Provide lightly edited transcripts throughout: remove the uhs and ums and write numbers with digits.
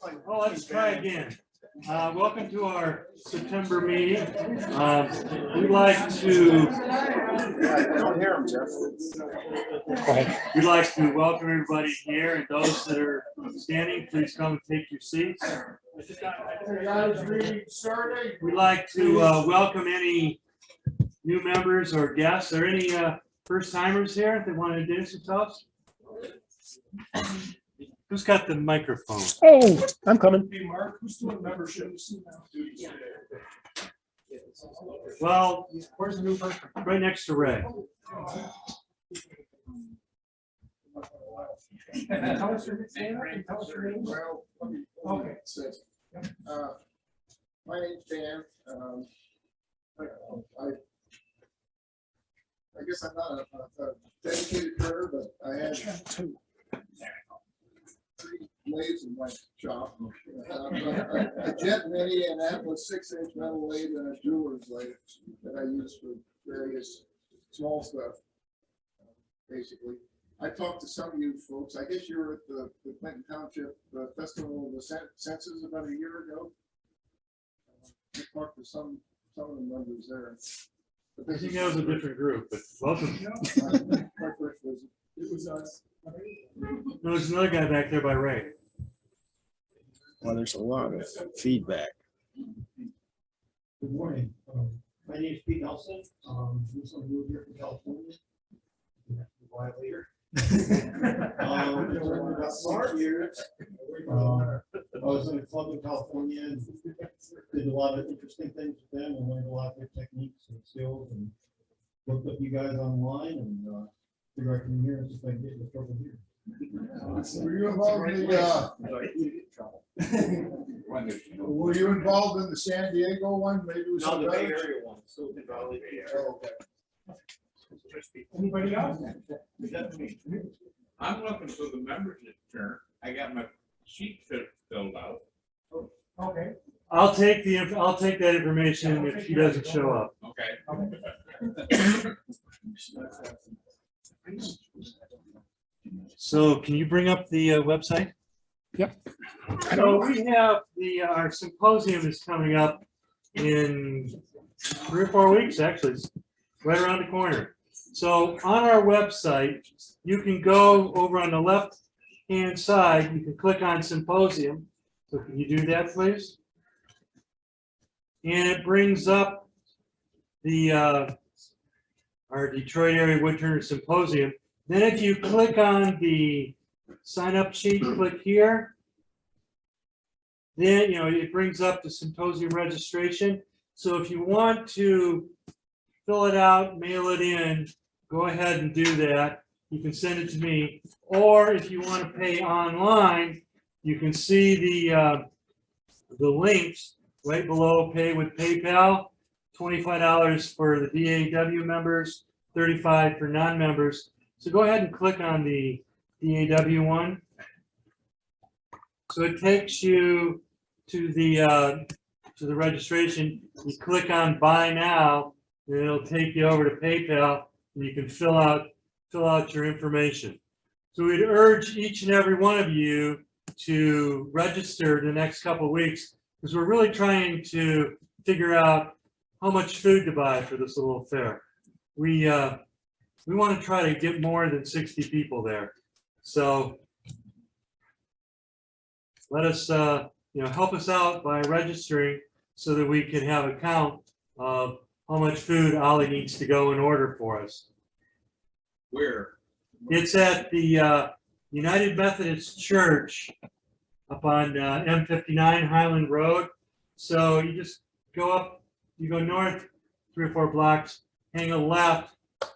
Oh, let's try again. Welcome to our September meeting. We'd like to welcome everybody here, and those that are standing, please come and take your seats. We'd like to welcome any new members or guests, or any first timers here that want to introduce themselves. Who's got the microphone? Oh, I'm coming. Hey, Mark, who's doing memberships? Well, where's the new person? Right next to Ray. Okay. My name's Dan. I guess I'm not a dedicated turner, but I have 3 lathes in my shop. A jet mini, and that was 6-inch metal lathe and a jeweler's lathe that I use for various small stuff. Basically, I talked to some of you folks. I guess you were at the Clinton Township Festival of the Senses about a year ago. I talked to some of the members there. I think that was a different group, but welcome. My first visit. It was us. No, there's another guy back there by Ray. Well, there's a lot of feedback. Good morning. My name is Pete Nelson. Recently moved here from California. A while later. About 6 years. I was in a club in California and did a lot of interesting things with them and learned a lot of good techniques and skills, and looked up you guys online and figured I come here and see if I can get in the trouble here. Were you involved in were you involved in the San Diego one? Maybe it was No, the Bay better? Area one, Silicon Valley. Oh, okay. Anybody else? I'm looking for the membership turn. I got my sheet filled out. Okay. I'll take that information if he doesn't show up. Okay. So can you bring up the website? Yep. So we have our symposium is coming up in 3 or 4 weeks, actually. It's right around the corner. So on our website, you can go over on the left-hand side, you can click on symposium. So can you do that, please? And it brings up the our Detroit Area Woodturner Symposium. Then if you click on the sign up sheet, click here. Then it brings up the symposium registration. So if you want to fill it out, mail it in, go ahead and do that. You can send it to me. Or if you want to pay online, you can see the links right below. Pay with PayPal, $25 for the DAW members, $35 for non-members. So go ahead and click on the DAW one. So it takes you to the registration. You click on Buy Now, and it'll take you over to PayPal, and you can fill out your information. So we'd urge each and every one of you to register the next couple of weeks, because we're really trying to figure out how much food to buy for this little affair. We want to try to get more than 60 people there. So let us, help us out by registering so that we can have a count of how much food Ollie needs to go in order for us. Where? It's at the United Methodist Church up on M59 Highland Road. So you just go up, you go north 3 or 4 blocks, hang a left,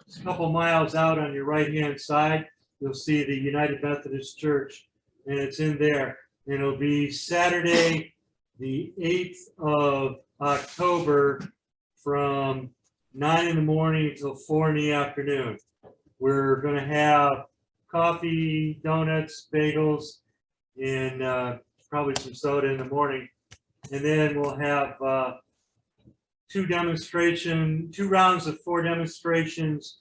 it's a couple miles out on your right-hand side. You'll see the United Methodist Church, and it's in there. And it'll be Saturday, the 8th of October from 9 in the morning until 4 in the afternoon. We're going to have coffee, donuts, bagels, and probably some soda in the morning. And then we'll have 2 rounds of 4 demonstrations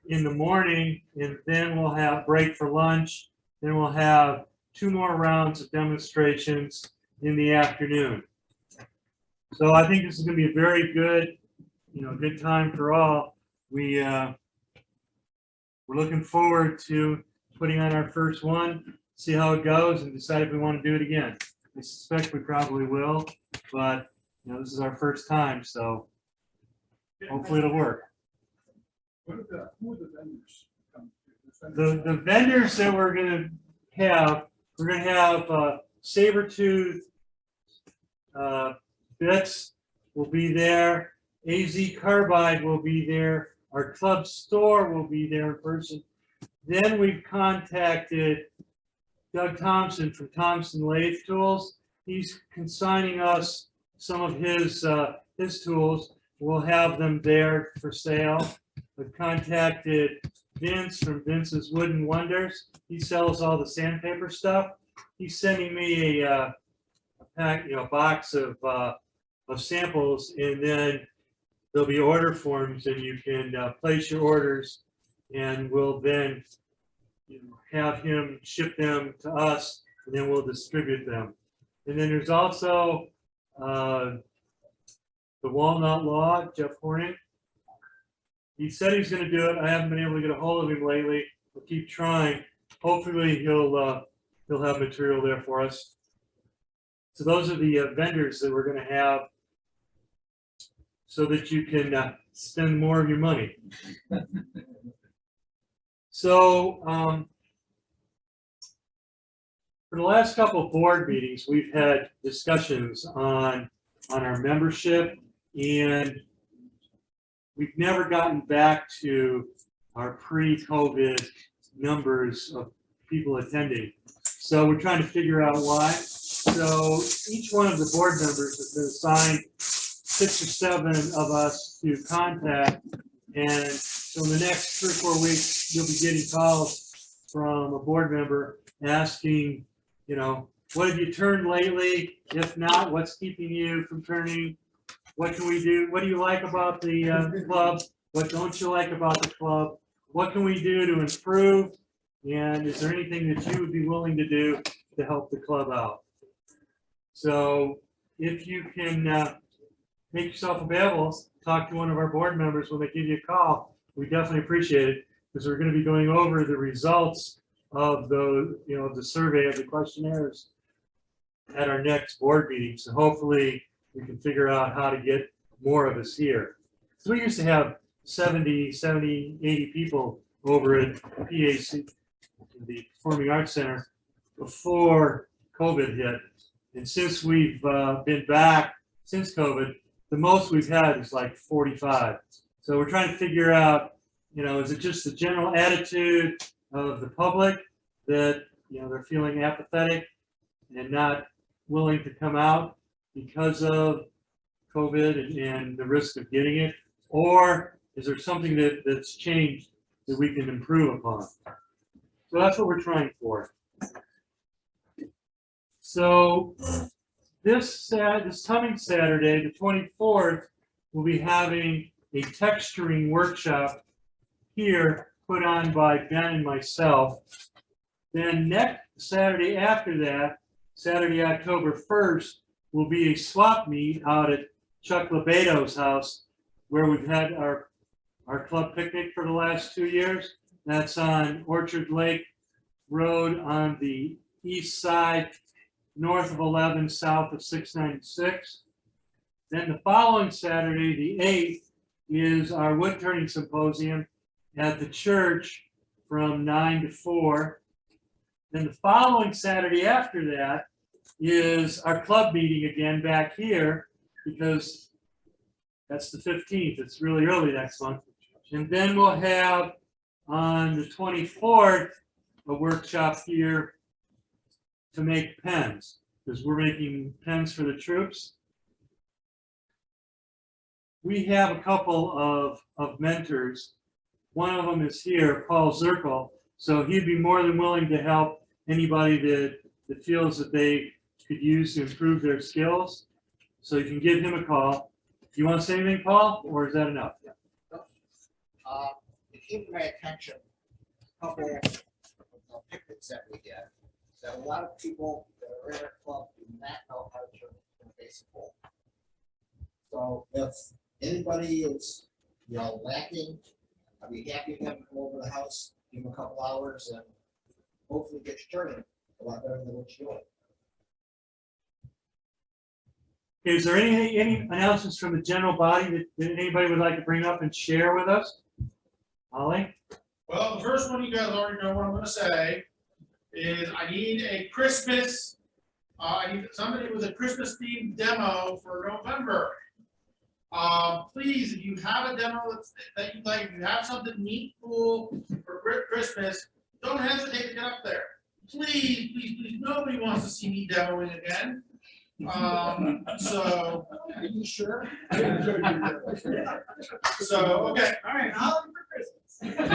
in the morning, and then we'll have break for lunch. Then we'll have 2 more rounds of demonstrations in the afternoon. So I think this is going to be a very good, good time for all. We're looking forward to putting on our first one, see how it goes, and decide if we want to do it again. I suspect we probably will, but this is our first time, so hopefully it'll work. Who are the vendors? The vendors that we're going to have, Sabertooth Bits will be there. AZ Carbide will be there. Our club store will be there in person. Then we've contacted Doug Thompson from Thompson Lathe Tools. He's consigning us some of his tools. We'll have them there for sale. We've contacted Vince from Vince's Wooden Wonders. He sells all the sandpaper stuff. He's sending me a box of samples, and then there'll be order forms, and you can place your orders, and we'll then have him ship them to us, and then we'll distribute them. And then there's also the Walnut Law, Jeff Horning. He said he's going to do it. I haven't been able to get a hold of him lately. We'll keep trying. Hopefully he'll have material there for us. So those are the vendors that we're going to have, so that you can spend more of your money. So for the last couple of board meetings, we've had discussions on our membership, and we've never gotten back to our pre-COVID numbers of people attending. So we're trying to figure out why. So each one of the board members has been assigned 6 or 7 of us to contact. And so in the next 3 or 4 weeks, you'll be getting calls from a board member asking, what have you turned lately? If not, what's keeping you from turning? What can we do? What do you like about the club? What don't you like about the club? What can we do to improve? And is there anything that you would be willing to do to help the club out? So if you can make yourself available, talk to one of our board members when they give you a call. We definitely appreciate it, because we're going to be going over the results of the survey, of the questionnaires at our next board meeting. So hopefully we can figure out how to get more of us here. So we used to have 70, 80 people over at PAC, the Performing Arts Center, before COVID hit. And since we've been back since COVID, the most we've had is like 45. So we're trying to figure out, is it just the general attitude of the public that, they're feeling apathetic and not willing to come out because of COVID and the risk of getting it? Or is there something that's changed that we can improve upon? So that's what we're trying for. So this coming Saturday, the 24th, we'll be having a texturing workshop here put on by Ben and myself. Then next Saturday after that, Saturday, October 1st, will be a swap meet out at Chuck Lebato's house, where we've had our club picnic for the last 2 years. That's on Orchard Lake Road on the east side, north of 11, south of 696. Then the following Saturday, the 8th, is our wood turning symposium at the church from 9 to 4. Then the following Saturday after that is our club meeting again back here, because that's the 15th. It's really early next month. And then we'll have on the 24th a workshop here to make pens, because we're making pens for the troops. We have a couple of mentors. One of them is here, Paul Zirkle. So he'd be more than willing to help anybody that feels that they could use to improve their skills. So you can give him a call. Do you want to say anything, Paul, or is that enough? It came to my attention, a couple of the picnics that we did. that a lot of people that are in our club do not know how to turn a basic bowl. So if anybody is, lacking, I'd be happy to have them come over to the house, give them a couple hours, and hopefully get you turning a lot better than what you're doing. Is there any announcements from the general body that anybody would like to bring up and share with us? Ollie? Well, the first one, you guys already know what I'm gonna say, is I need a Christmas, I need somebody with a Christmas themed demo for November. Please, if you have a demo that you like, if you have something neat, cool for Christmas, don't hesitate to get up there. Please, please, please, nobody wants to see me demoing again. So. Are you sure? So, okay, all right, I'll for Christmas.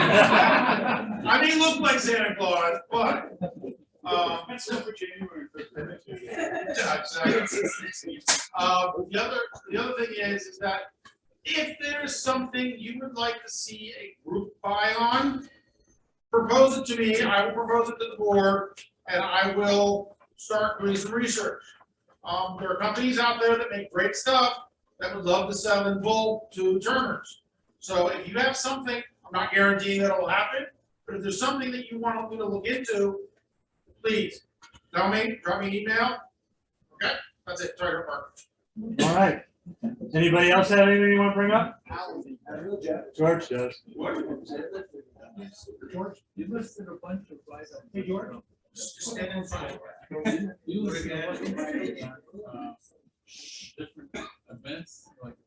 I may look like Santa Claus, but, That's still for January. yeah, exactly. The other thing is that if there's something you would like to see a group buy on, propose it to me, I will propose it to the board, and I will start doing some research. There are companies out there that make great stuff that would love to sell in bulk to turners. So if you have something, I'm not guaranteeing that it'll happen, but if there's something that you want me to look into, please tell me, drop me an email. Okay, that's it. Sorry, Mark. All right. Anybody else have anything you want to bring up? George does. George, you listed a bunch of items. Hey, George. Just stand in front of You listed a bunch of items on, different events, like,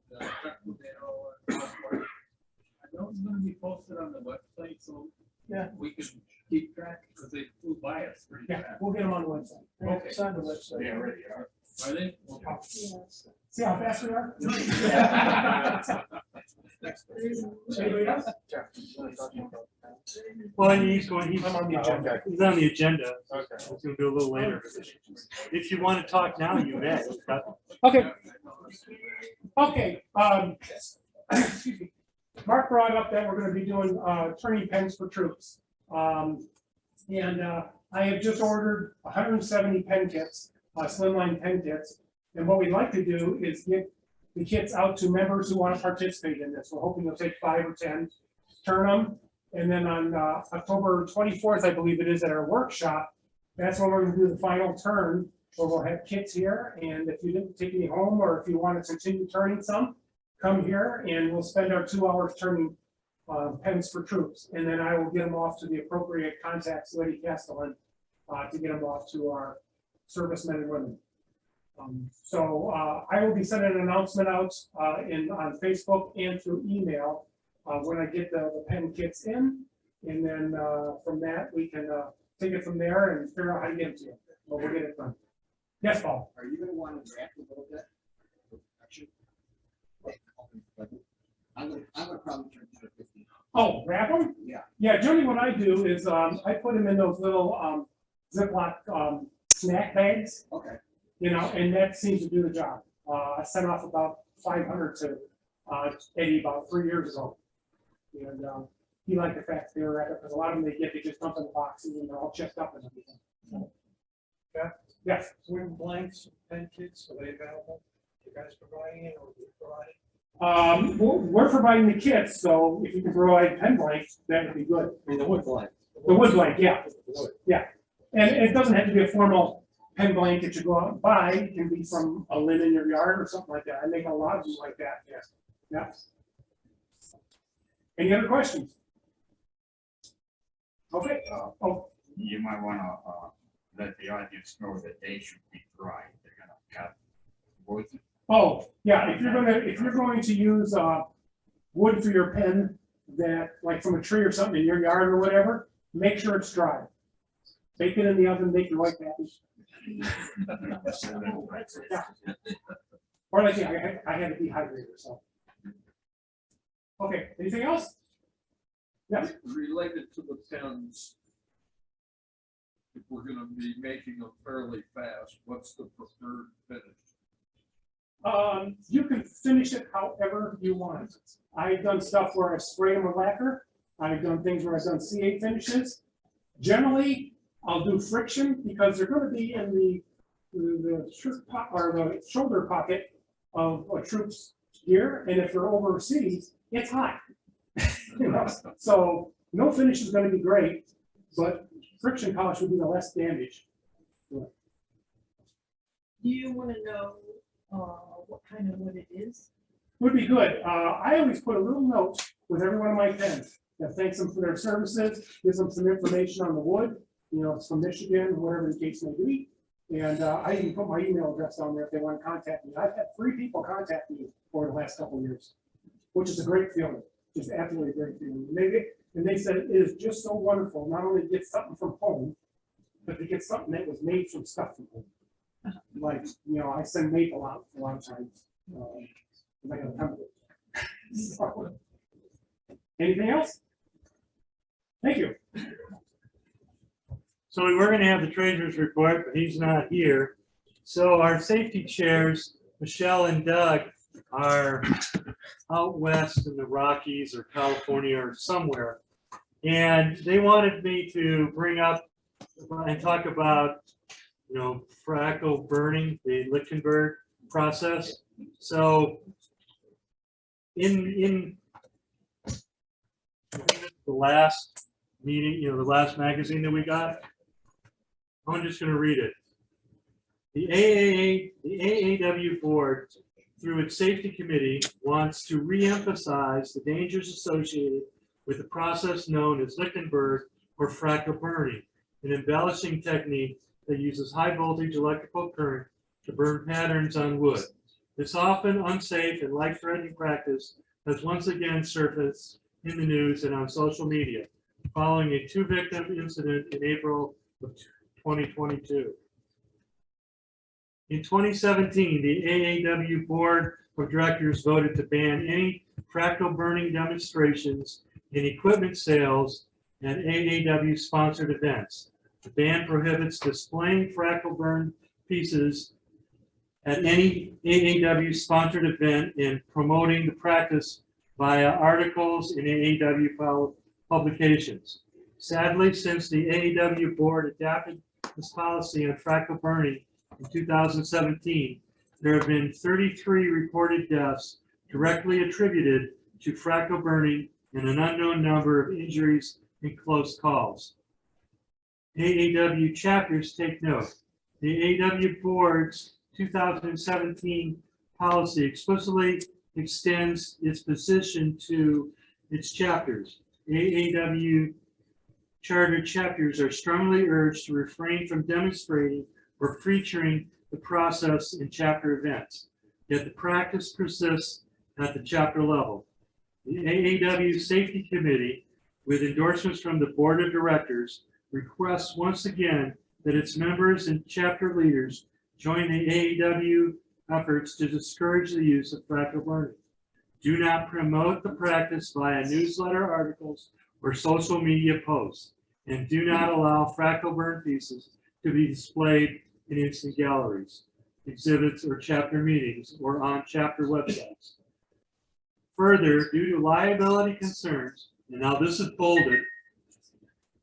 Truckle Dale. Are those gonna be posted on the website, so? Yeah. We can keep track, because they flew by us pretty Yeah, fast. we'll get them on the website. Okay. It's on the website. Yeah, ready, all right. Are they? See how fast we are? Anybody else? Well, he's going, I'm on the agenda. he's on the agenda. Okay. It's gonna do a little later. If you want to talk now, you may. Okay. Okay, excuse me. Mark brought up that we're gonna be doing, turning pens for troops. And I have just ordered 170 pen kits, slimline pen kits. And what we'd like to do is get the kits out to members who want to participate in this. We're hoping they'll take 5 or 10, turn them. And then on October 24th, I believe it is, at our workshop, that's when we're gonna do the final turn, where we'll have kits here. And if you didn't take any home, or if you want to continue turning some, come here and we'll spend our 2 hours turning pens for troops. And then I will get them off to the appropriate contacts, Lady Castellan, to get them off to our servicemen and women. So I will be sending an announcement out on Facebook and through email when I get the pen kits in. And then from that, we can take it from there and figure out how to get it to you. But we'll get it done. Yes, Paul? Are you gonna want to wrap a little bit? Actually, I'm gonna probably turn to 50. Oh, wrap them? Yeah. Yeah, generally what I do is I put them in those little Ziploc snack bags. Okay. You know, and that seems to do the job. I sent off about 500 to Eddie about 3 years ago. And he liked the fact they were wrapped up, because a lot of them they just dump in the boxes and they're all checked up and everything. Yeah. Yes. Wooden blanks, pen kits, are they available? You guys providing it or we providing? We're providing the kits, so if you can provide pen blanks, that would be good. I mean, the wood blank. The wood blank, yeah. The wood. Yeah. And it doesn't have to be a formal pen blank that you go out and buy. It can be from a limb in your yard or something like that. I make a lot of them like that. Yes. Yeah. Any other questions? Okay. Oh, You might wanna, let the audience know that they should be dry. They're gonna cut wood. oh, yeah. If you're going to use wood for your pen, that like from a tree or something in your yard or whatever, make sure it's dry. Bake it in the oven, make your wife happy. Yeah. Or like, yeah, I had a dehydrator, so. Okay, anything else? Yes. Related to the pens, if we're gonna be making them fairly fast, what's the preferred finish? You can finish it however you want. I've done stuff where I spray them with lacquer. I've done things where I've done C8 finishes. Generally, I'll do friction because they're gonna be in the shirt or the shoulder pocket of a troop's gear, and if they're overseas, it's hot. You know, so no finish is gonna be great, but friction polish would be the less damage. Do you want to know what kind of wood it is? Would be good. I always put a little note with every one of my pens that thanks them for their services, gives them some information on the wood, you know, it's from Michigan, whatever the case may be. And I even put my email address down there if they want to contact me. I've had 3 people contact me over the last couple of years, which is a great feeling, just absolutely a great feeling. And they said it is just so wonderful, not only to get something from home, but to get something that was made from stuff from home. Like, you know, I send maple out a lot of times. I got a template. So, anything else? Thank you. So we were gonna have the treasurer's report, but he's not here. So our safety chairs, Michelle and Doug, are out west in the Rockies or California or somewhere. And they wanted me to bring up and talk about, you know, fractal burning, the Lichtenberg process. So in the last meeting, you know, the last magazine that we got, I'm just going to read it. The AAW board, through its safety committee, wants to re-emphasize the dangers associated with the process known as Lichtenberg or fractal burning, an embellishing technique that uses high voltage electrical current to burn patterns on wood. This often unsafe and life-threatening practice has once again surfaced in the news and on social media, following a 2-victim incident in April of 2022. In 2017, the AAW Board of Directors voted to ban any fractal burning demonstrations and equipment sales at AAW-sponsored events. The ban prohibits displaying fractal burn pieces at any AAW-sponsored event and promoting the practice via articles in AAW publications. Sadly, since the AAW board adopted this policy on fractal burning in 2017, there have been 33 reported deaths directly attributed to fractal burning and an unknown number of injuries and close calls. AAW chapters take note. The AAW board's 2017 policy explicitly extends its position to its chapters. AAW charter chapters are strongly urged to refrain from demonstrating or featuring the process in chapter events, yet the practice persists at the chapter level. The AAW Safety Committee, with endorsements from the Board of Directors, requests once again that its members and chapter leaders join the AAW efforts to discourage the use of fractal burning. Do not promote the practice via newsletter articles or social media posts, and do not allow fractal burn pieces to be displayed in instant galleries, exhibits, or chapter meetings, or on chapter websites. Further, due to liability concerns, and now this is bolded,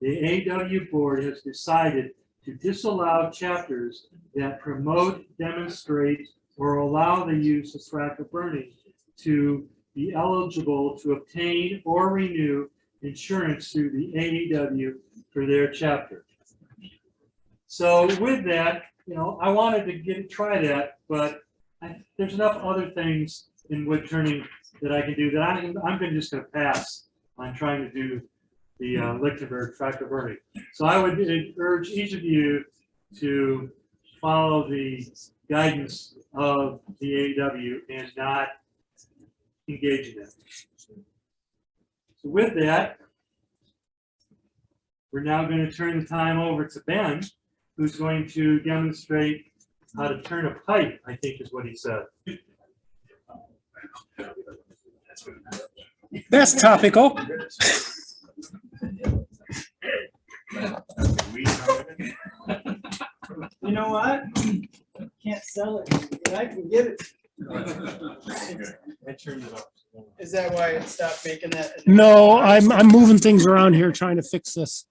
the AAW board has decided to disallow chapters that promote, demonstrate, or allow the use of fractal burning to be eligible to obtain or renew insurance through the AAW for their chapter. So with that, you know, I wanted to try that, but there's enough other things in wood turning that I can do that I'm just going to pass on trying to do the Lichtenberg fractal burning. So I would urge each of you to follow the guidance of the AAW and not engage in it. So with that, we're now going to turn the time over to Ben, who's going to demonstrate how to turn a pipe, I think is what he said. That's topical. You know what? Can't sell it, but I can get it. I turned it off. Is that why it stopped making that? No, I'm moving things around here trying to fix this.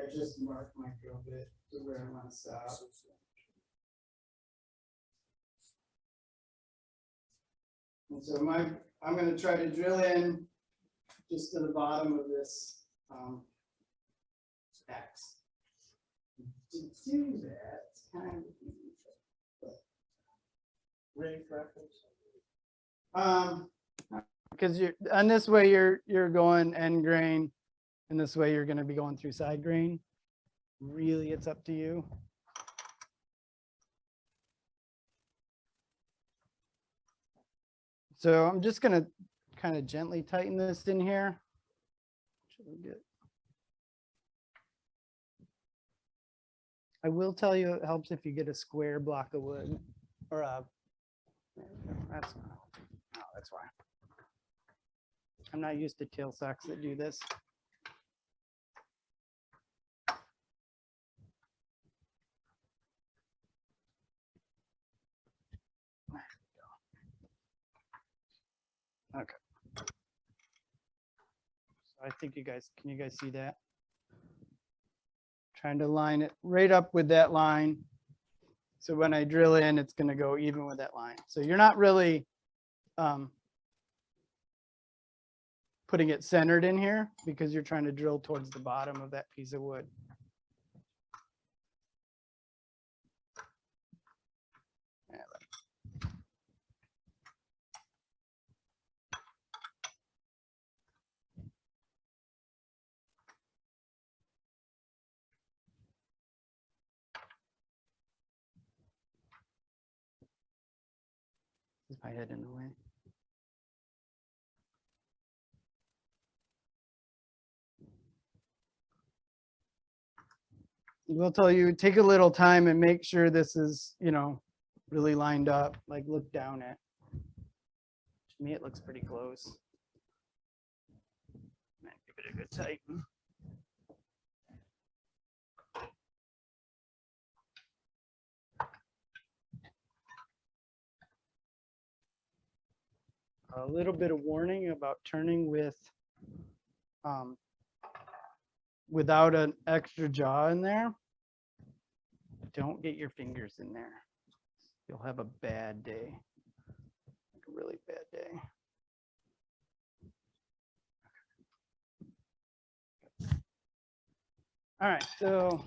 I just marked my drill bit to where I want to stop. And so I'm gonna try to drill in just to the bottom of this X. To do that, it's kind of easy. Range reference. Because you're on this way you're going end grain, and this way you're gonna be going through side grain. Really, it's up to you. So I'm just gonna kind of gently tighten this in here. Should we get- I will tell you it helps if you get a square block of wood or a, that's, oh, that's why. I'm not used to tail sacks that do this. Okay. So I think can you guys see that? Trying to line it right up with that line. So when I drill in, it's going to go even with that line. So you're not really putting it centered in here because you're trying to drill towards the bottom of that piece of wood. Is my head in the way? We'll tell you, take a little time and make sure this is, really lined up, like look down it. To me, it looks pretty close. Give it a good tighten. A little bit of warning about turning with without an extra jaw in there. Don't get your fingers in there. You'll have a bad day, like a really bad day. All right, so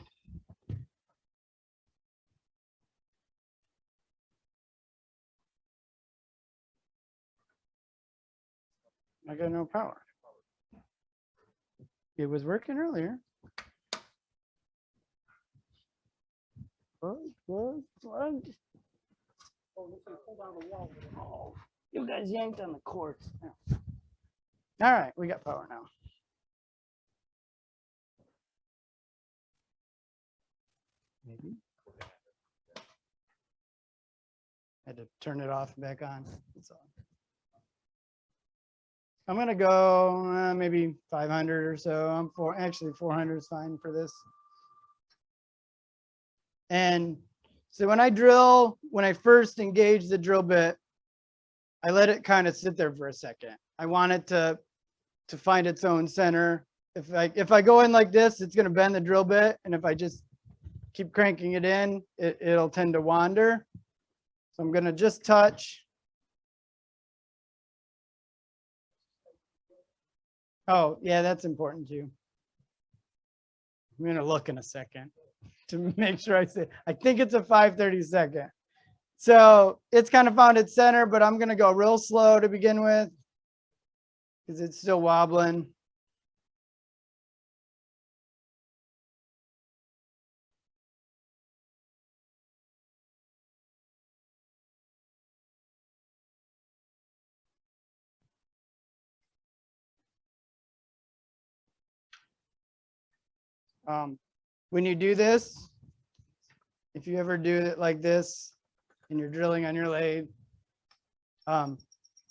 I got no power. It was working earlier. What? Oh, you guys yanked on the cords. All right, we got power now. Maybe. Had to turn it off and back on. That's all. I'm going to go maybe 500 or so. Actually 400 is fine for this. And so when I first engage the drill bit, I let it kind of sit there for a second. I want it to find its own center. If I go in like this, it's going to bend the drill bit. And if I just keep cranking it in, it'll tend to wander. So I'm going to just touch. Oh, yeah, that's important too. I'm going to look in a second to make sure I think it's a 5/32. So it's kind of found its center, but I'm going to go real slow to begin with because it's still wobbling. When you do this, if you ever do it like this and you're drilling on your lathe,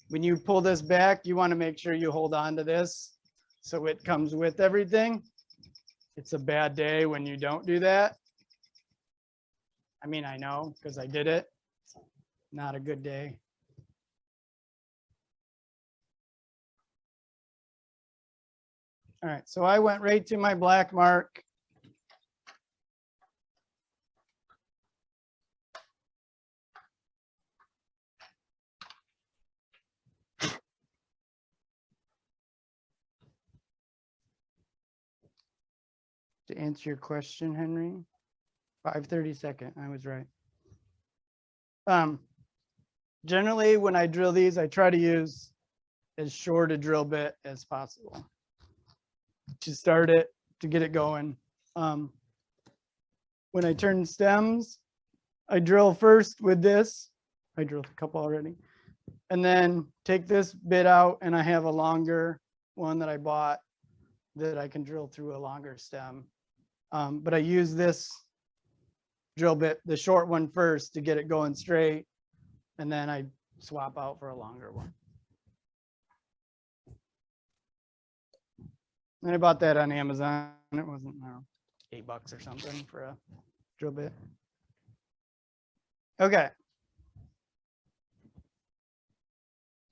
when you pull this back, you want to make sure you hold on to this so it comes with everything. It's a bad day when you don't do that. I mean, I know because I did it. Not a good day. All right, so I went right to my black mark to answer your question, Henry. 5/32, I was right. Generally, when I drill these, I try to use as short a drill bit as possible to start it, to get it going. When I turn stems, I drill first with this. I drilled a couple already. And then take this bit out, and I have a longer one that I bought that I can drill through a longer stem. But I use this drill bit, the short one first, to get it going straight, and then I swap out for a longer one. And I bought that on Amazon. It wasn't, I don't know, $8 or something for a drill bit. Okay.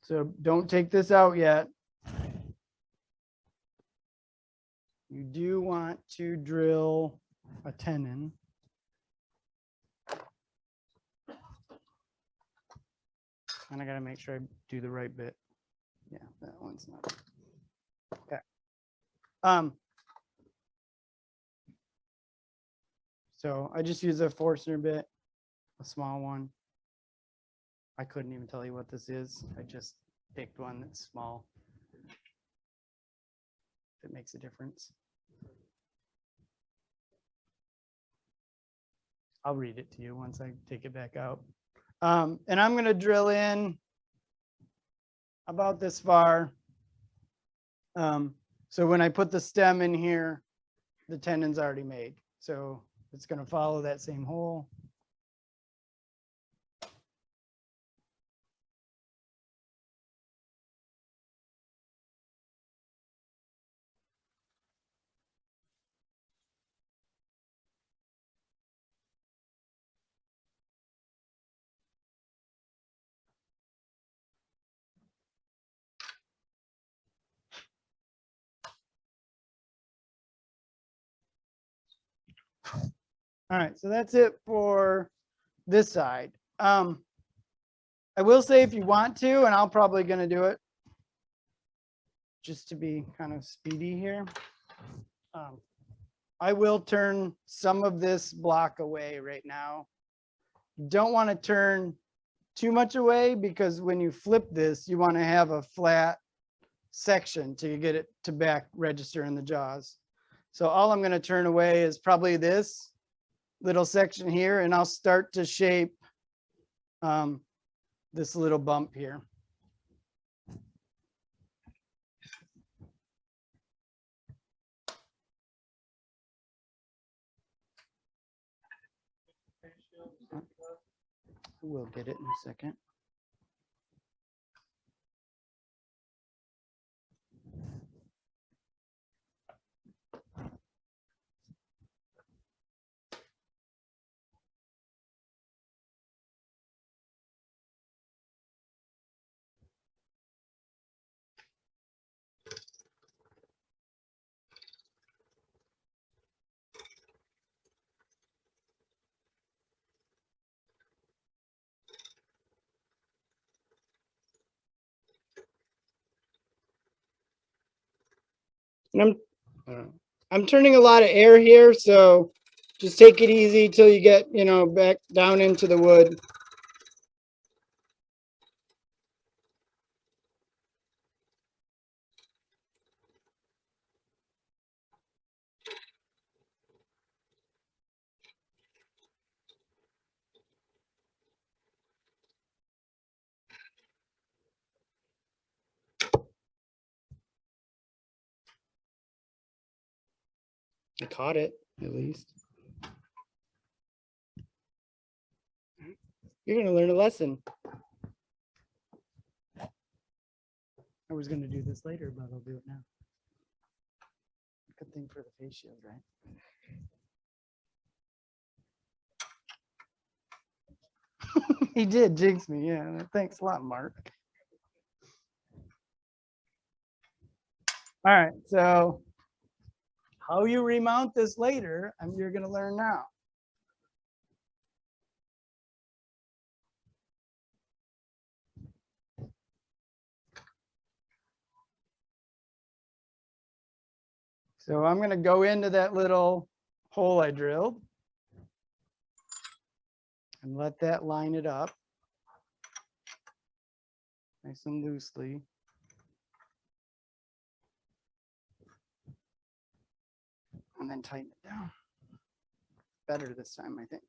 So don't take this out yet. You do want to drill a tenon. And I gotta make sure I do the right bit. Yeah, that one's not. Okay. So I just use a Forstner bit, a small one. I couldn't even tell you what this is. I just picked one that's small. If it makes a difference. I'll read it to you once I take it back out. And I'm going to drill in about this far. So when I put the stem in here, the tenon's already made. So it's going to follow that same hole. All right, so that's it for this side. I will say if you want to, and I'm probably going to do it just to be kind of speedy here. I will turn some of this block away right now. You don't want to turn too much away because when you flip this, you want to have a flat section to get it to back register in the jaws. So all I'm going to turn away is probably this little section here, and I'll start to shape this little bump here. We'll get it in a second. And I'm turning a lot of air here, so just take it easy till you get, back down into the wood. I caught it, at least. You're going to learn a lesson. I was going to do this later, but I'll do it now. Good thing for the face shield, right? He did jinx me, yeah. Thanks a lot, Mark. All right, so how you remount this later, you're going to learn now. So I'm going to go into that little hole I drilled and let that line it up nice and loosely. And then tighten it down. Better this time, I think.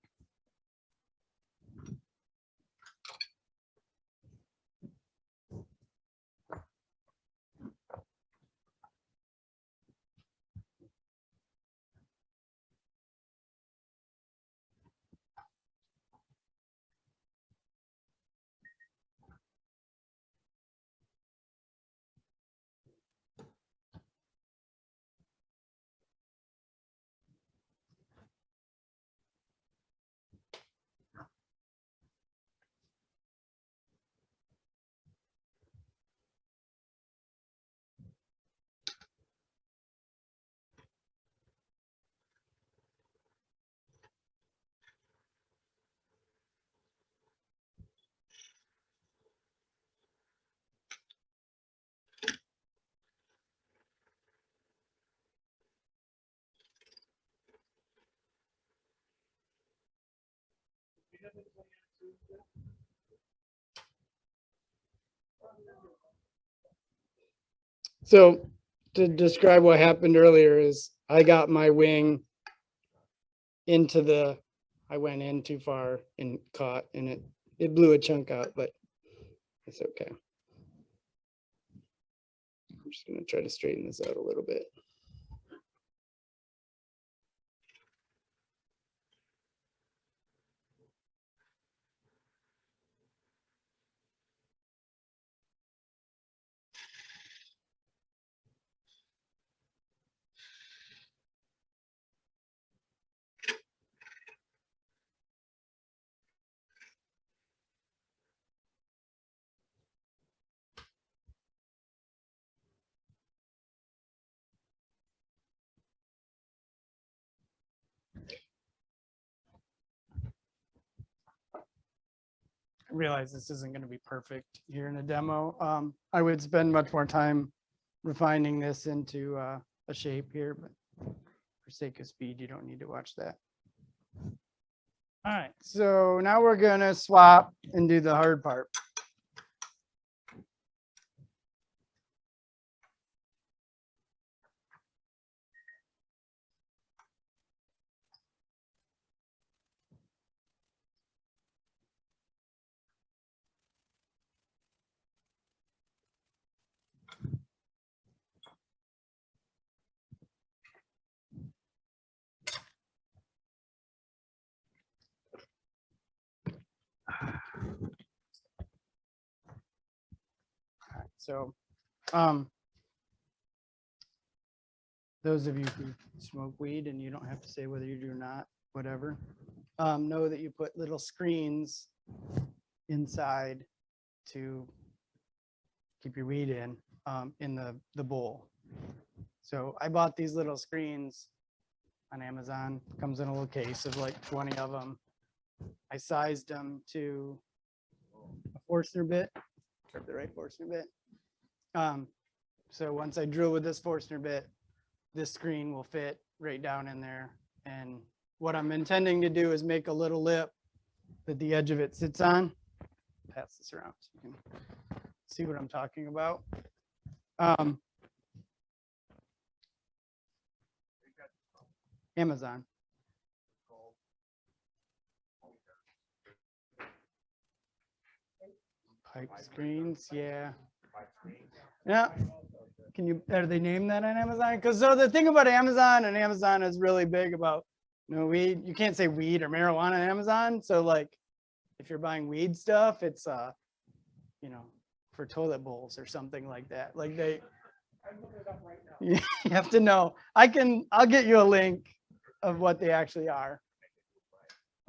So to describe what happened earlier is I got my wing into the, I went in too far and caught and it blew a chunk out, but it's okay. I'm just gonna try to straighten this out a little bit. I realize this isn't going to be perfect here in a demo. I would spend much more time refining this into a shape here, but for sake of speed, you don't need to watch that. All right, so now we're going to swap and do the hard part. So, those of you who smoke weed, and you don't have to say whether you do or not, whatever, know that you put little screens inside to keep your weed in the bowl. So I bought these little screens on Amazon. Comes in a little case of like 20 of them. I sized them to a Forstner bit, the right Forstner bit. So once I drill with this Forstner bit, this screen will fit right down in there. And what I'm intending to do is make a little lip that the edge of it sits on. Pass this around so you can see what I'm talking about. Amazon. Pipe screens, yeah. Yeah. Are they named that on Amazon? Because so the thing about Amazon, and Amazon is really big about, weed. You can't say weed or marijuana on Amazon. So like, if you're buying weed stuff, it's for toilet bowls or something like that. Like I'm looking it up right now. You have to know. I'll get you a link of what they actually are.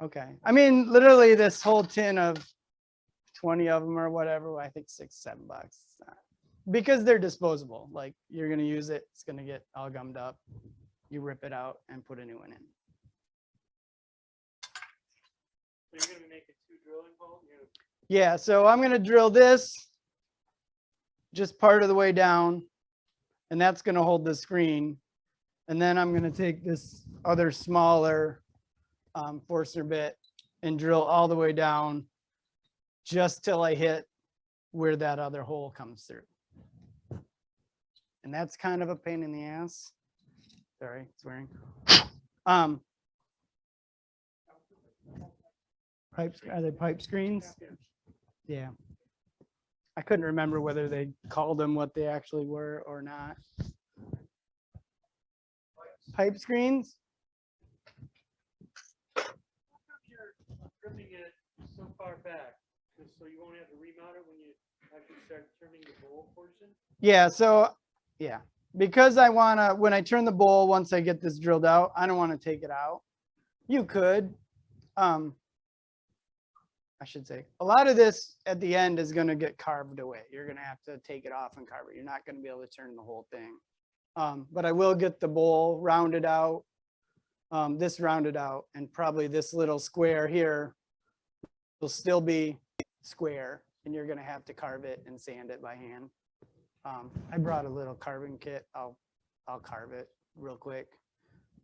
Okay. I mean, literally this whole tin of 20 of them or whatever, I think $6, $7. Because they're disposable. Like you're going to use it, it's going to get all gummed up. You rip it out and put a new one in. So you're going to be making 2 drilling holes? Yeah, so I'm going to drill this just part of the way down, and that's going to hold the screen. And then I'm gonna take this other smaller Forstner bit and drill all the way down just till I hit where that other hole comes through. And that's kind of a pain in the ass. Sorry, swearing. Pipes, are they pipe screens? Yeah. I couldn't remember whether they called them what they actually were or not. Pipe screens? You're trimming it so far back, just so you won't have to remount it when you actually start trimming the bowl portion? Yeah, so, yeah. Because I wanna, when I turn the bowl, once I get this drilled out, I don't wanna take it out. You could. I should say, a lot of this at the end is gonna get carved away. You're gonna have to take it off and carve it. You're not gonna be able to turn the whole thing. But I will get the bowl rounded out, this rounded out, and probably this little square here will still be square, and you're gonna have to carve it and sand it by hand. I brought a little carving kit. I'll carve it real quick.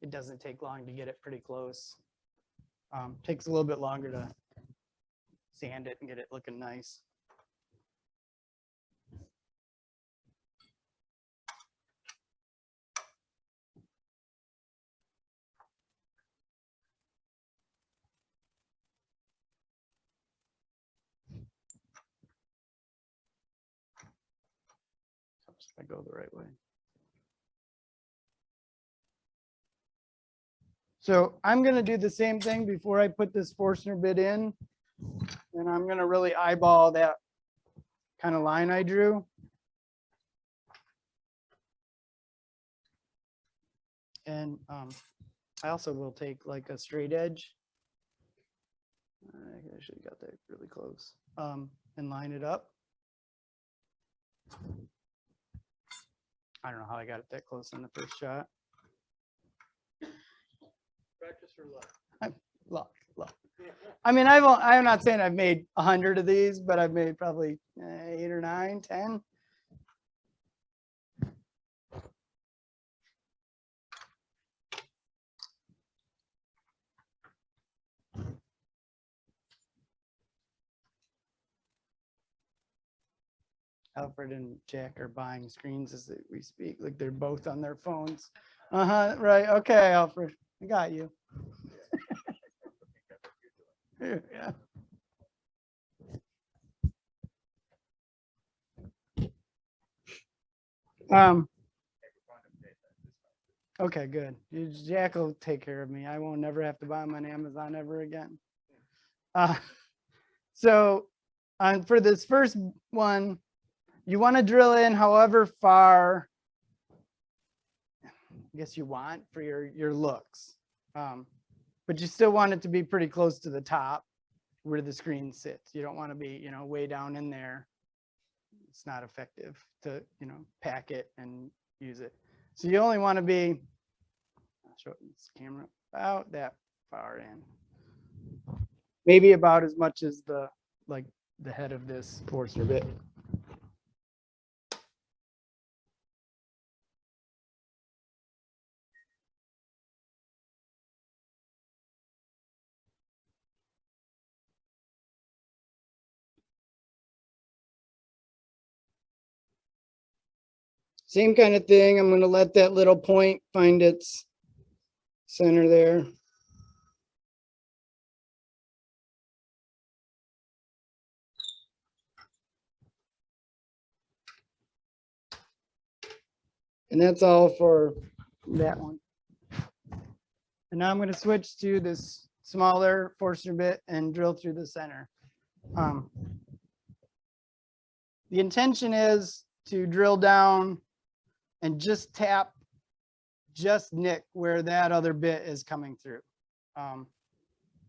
It doesn't take long to get it pretty close. Takes a little bit longer to sand it and get it looking nice. Helps if I go the right way. So I'm going to do the same thing before I put this Forstner bit in. And I'm going to really eyeball that kind of line I drew. And I also will take like a straight edge. I actually got that really close. And line it up. I don't know how I got it that close on the first shot. Practice or luck? Luck. I mean, I'm not saying I've made 100 of these, but I've made probably 8 or 9, 10. Alfred and Jack are buying screens as we speak, like they're both on their phones. Right. Okay, Alfred, I got you. Yeah. Okay, good. Jack will take care of me. I won't never have to buy them on Amazon ever again. So for this first one, you want to drill in however far, I guess you want for your looks. But you still want it to be pretty close to the top where the screen sits. You don't want to be, way down in there. It's not effective to, pack it and use it. So you only want to be, I'll show this camera, about that far in. Maybe about as much as the head of this Forstner bit. Same kind of thing. I'm going to let that little point find its center there. And that's all for that one. And now I'm going to switch to this smaller Forstner bit and drill through the center. The intention is to drill down and just tap, just nick where that other bit is coming through.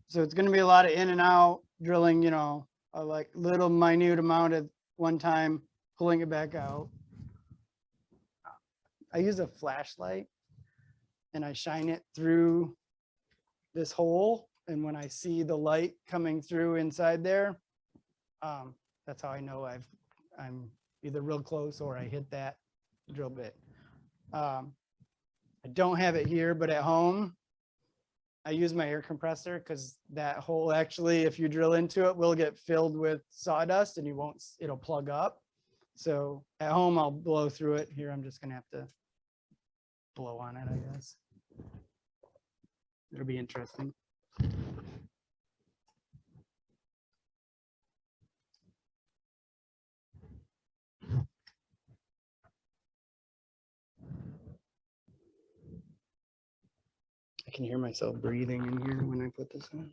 So it's going to be a lot of in and out drilling, a like little minute amount at one time, pulling it back out. I use a flashlight and I shine it through this hole. And when I see the light coming through inside there, that's how I know I'm either real close or I hit that drill bit. I don't have it here, but at home, I use my air compressor because that hole actually, if you drill into it, will get filled with sawdust and it'll plug up. So at home, I'll blow through it. Here, I'm just gonna have to blow on it, I guess. It'll be interesting. I can hear myself breathing in here when I put this on.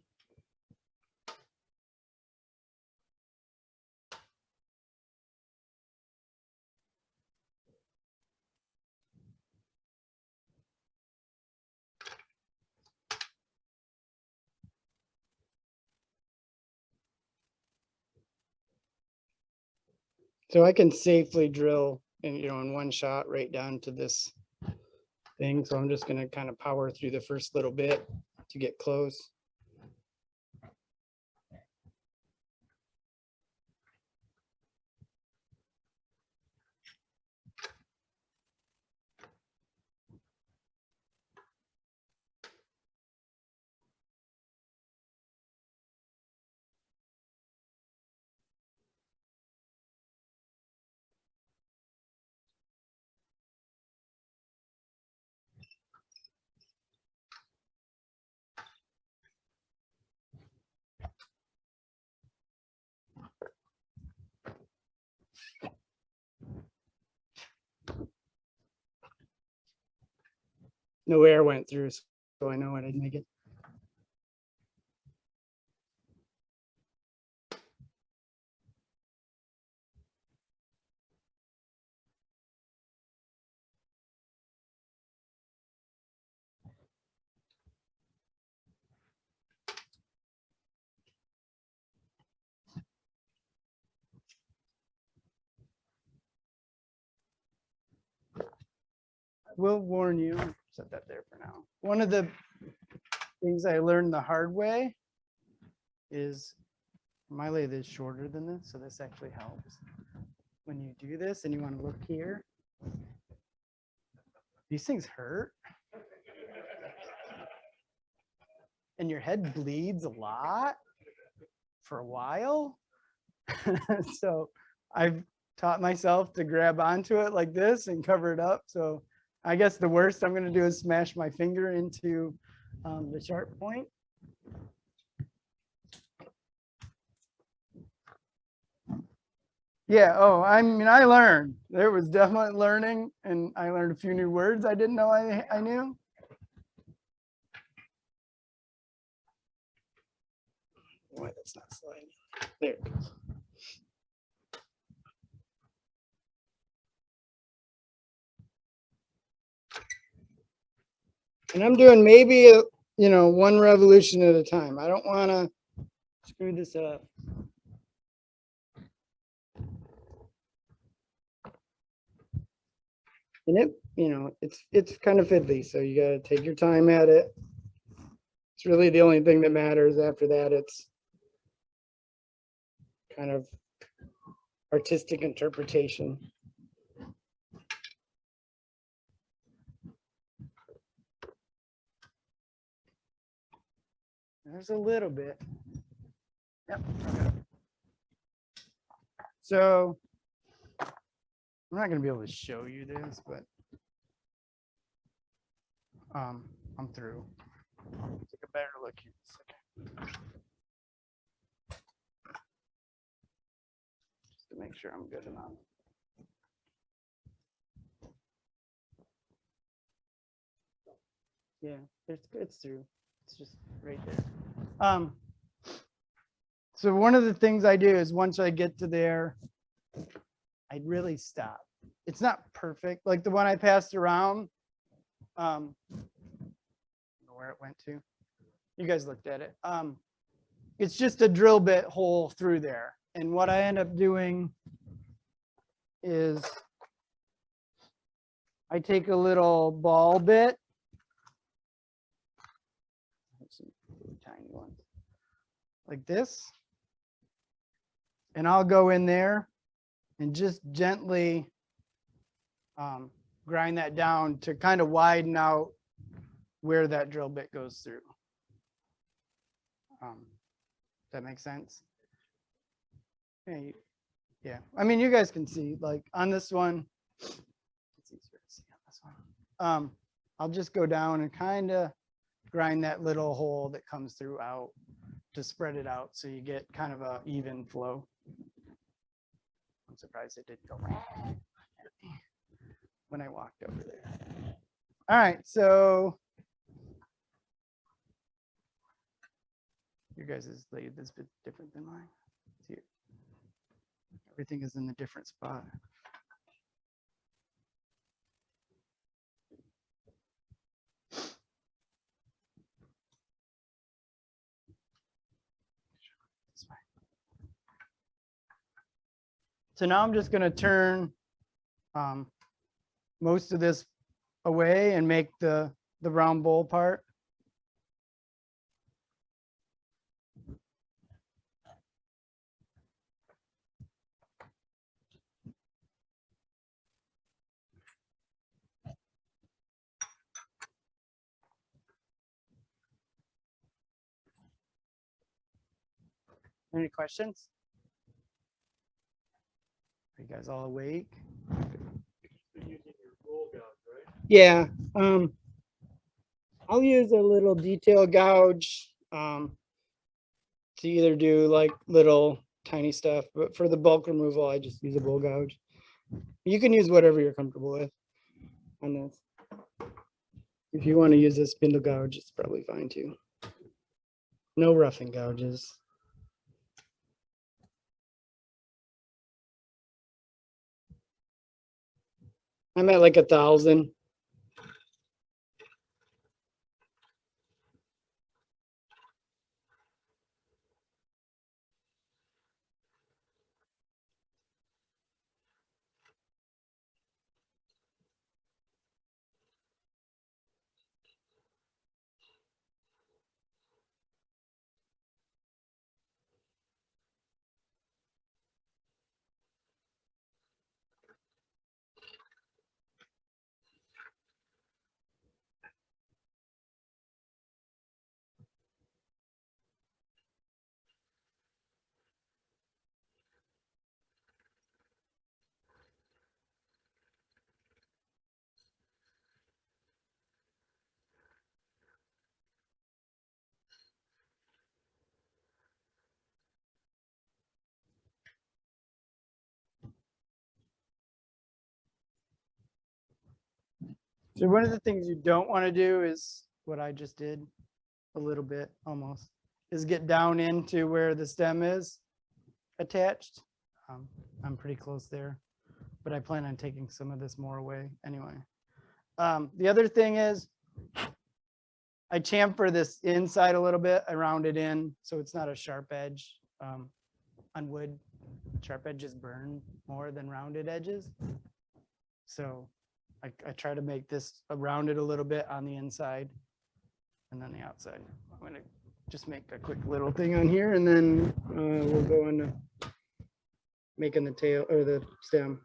So I can safely drill in one shot right down to this thing. So I'm just gonna kind of power through the first little bit to get close. No air went through, so I know I didn't make it. Will warn you, set that there for now. One of the things I learned the hard way is my lathe is shorter than this, so this actually helps. When you do this and you want to look here, these things hurt. And your head bleeds a lot for a while. So I've taught myself to grab onto it like this and cover it up. So I guess the worst I'm going to do is smash my finger into the sharp point. Yeah, oh, I mean, I learned. There was definitely learning, and I learned a few new words I didn't know I knew. Why that's not sliding. There it goes. And I'm doing maybe one revolution at a time. I don't want to screw this up. And it's kind of fiddly, so you got to take your time at it. It's really the only thing that matters. After that, it's kind of artistic interpretation. There's a little bit. Yep. So I'm not going to be able to show you this, but I'm through. Take a better look here. Just to make sure I'm good enough. Yeah, it's through. It's just right there. So one of the things I do is once I get to there, I'd really stop. It's not perfect. Like the one I passed around, I don't know where it went to. You guys looked at it. It's just a drill bit hole through there. And what I end up doing is I take a little ball bit, some tiny ones, like this, and I'll go in there and just gently grind that down to kind of widen out where that drill bit goes through. That makes sense? Yeah, I mean, you guys can see, like, on this one, it's easier to see on this one. I'll just go down and kind of grind that little hole that comes throughout to spread it out so you get kind of a even flow. I'm surprised it didn't go right when I walked over there. All right, so your guys' is laid this bit different than mine. Here. Everything is in a different spot. So now I'm just going to turn most of this away and make the round bowl part. Any questions? Are you guys all awake? You're using your roll gouge, right? Yeah. I'll use a little detail gouge to either do like little tiny stuff, but for the bulk removal, I just use a bull gouge. You can use whatever you're comfortable with on this. If you want to use a spindle gouge, it's probably fine too. No roughing gouges. I'm at like 1,000. So one of the things you don't want to do is what I just did a little bit almost, is get down into where the stem is attached. I'm pretty close there, but I plan on taking some of this more away anyway. The other thing is I chamfer this inside a little bit. I round it in so it's not a sharp edge. On wood, sharp edges burn more than rounded edges. So I try to make this rounded a little bit on the inside and then the outside. I'm going to just make a quick little thing on here and then we'll go into making the tail or the stem.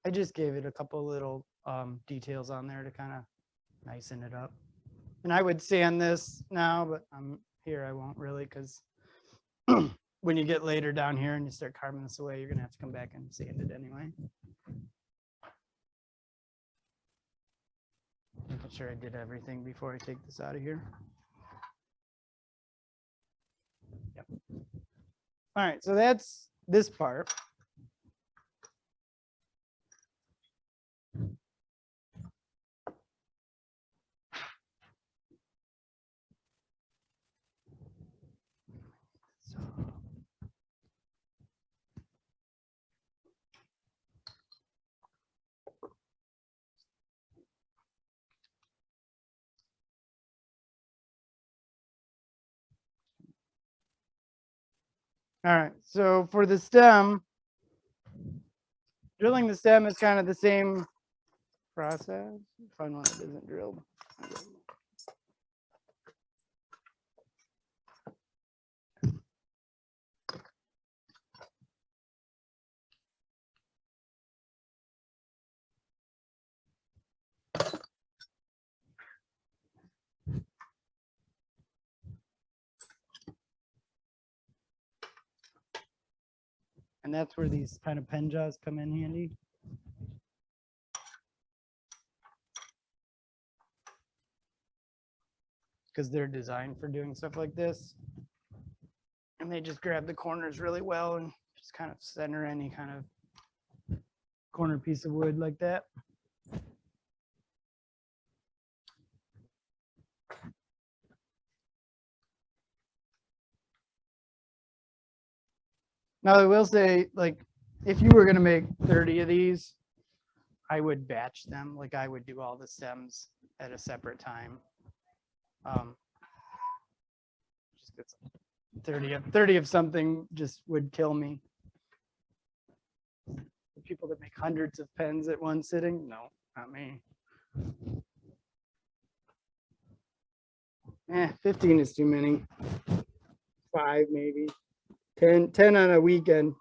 I just gave it a couple little details on there to kind of nicen it up. And I would sand this now, but I'm here. I won't really because when you get later down here and you start carving this away, you're going to have to come back and sand it anyway. Making sure I did everything before I take this out of here. Yep. All right, so that's this part. All right, so for the stem, drilling the stem is kind of the same process. Find one that isn't drilled. And that's where these kind of pen jaws come in handy. Because they're designed for doing stuff like this. And they just grab the corners really well and just kind of center any kind of corner piece of wood like that. Now I will say, like, if you were gonna make 30 of these, I would batch them. Like I would do all the stems at a separate time. Just it's 30 of something just would kill me. The people that make hundreds of pens at one sitting, no, not me. 15 is too many. 5 maybe. 10 on a weekend.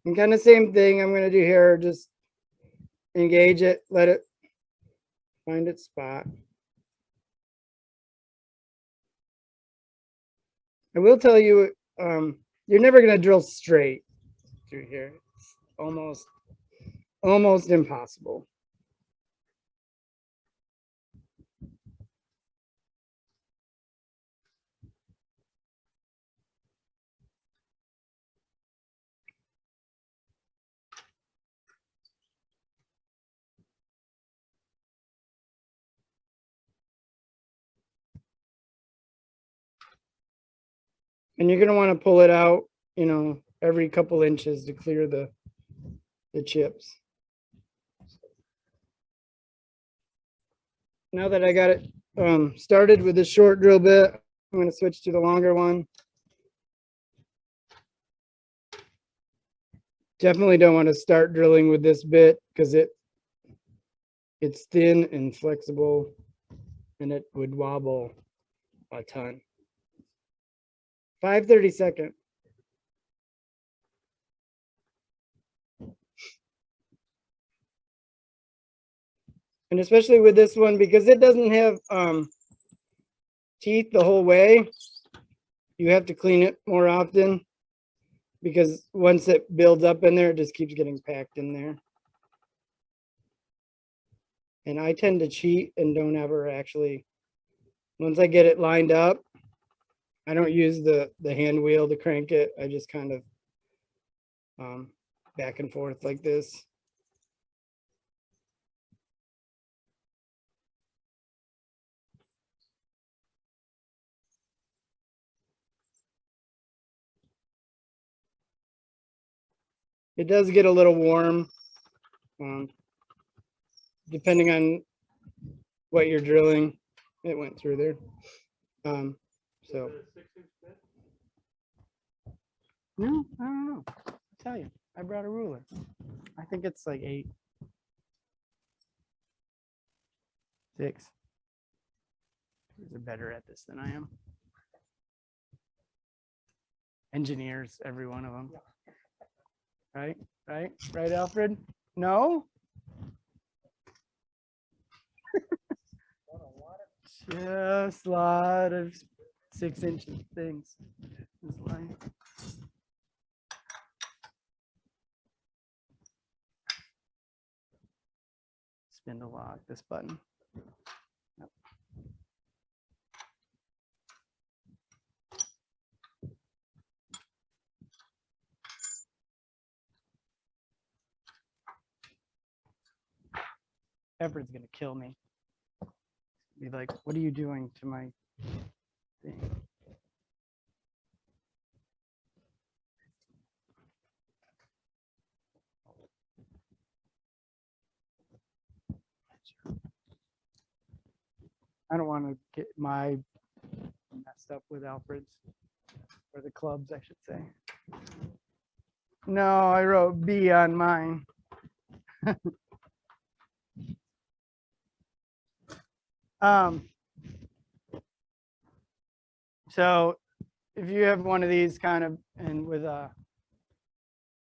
And kind of same thing I'm going to do here, just engage it, let it find its spot. I will tell you, you're never going to drill straight through here. It's almost impossible. And you're going to want to pull it out, you know, every couple inches to clear the chips. Now that I got it started with this short drill bit, I'm going to switch to the longer one. Definitely don't want to start drilling with this bit because it's thin and flexible and it would wobble a ton. 5/32. And especially with this one, because it doesn't have teeth the whole way, you have to clean it more often because once it builds up in there, it just keeps getting packed in there. And I tend to cheat and don't ever actually, once I get it lined up, I don't use the hand wheel to crank it. I just kind of back and forth like this. It does get a little warm, depending on what you're drilling. It went through there. So. No, I don't know. I'll tell you, I brought a ruler. I think it's like 8. 6. They're better at this than I am. Engineers, every one of them. Right, Alfred? No? Just a lot of 6-inch things. Spindle lock, this button. Yep. Alfred's gonna kill me. Be like, what are you doing to my thing? I don't want to get my messed up with Alfred's, or the clubs, I should say. No, I wrote B on mine. So if you have one of these kind of, and with the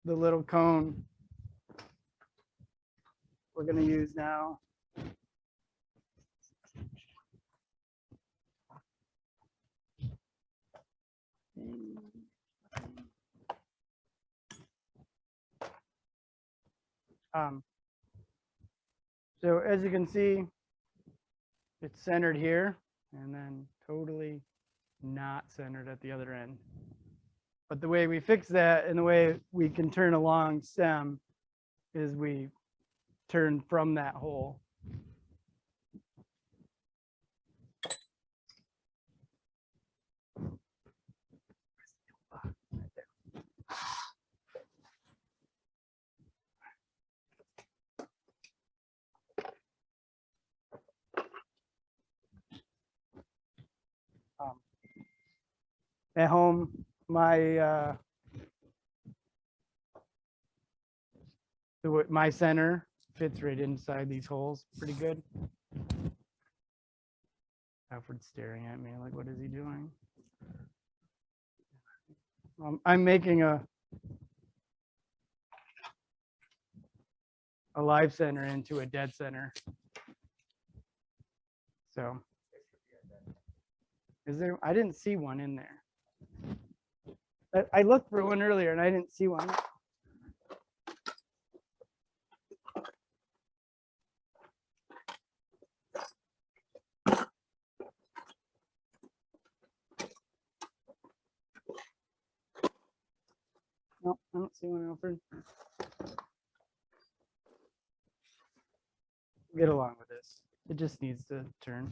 little cone we're going to use now. So as you can see, it's centered here and then totally not centered at the other end. But the way we fix that and the way we can turn a long stem is we turn from that hole. At home, my my center fits right inside these holes pretty good. Alfred's staring at me like, what is he doing? I'm making a live center into a dead center. So is there, I didn't see one in there. I looked for one earlier and I didn't see one. No, I don't see one, Alfred. Get along with this. It just needs to turn.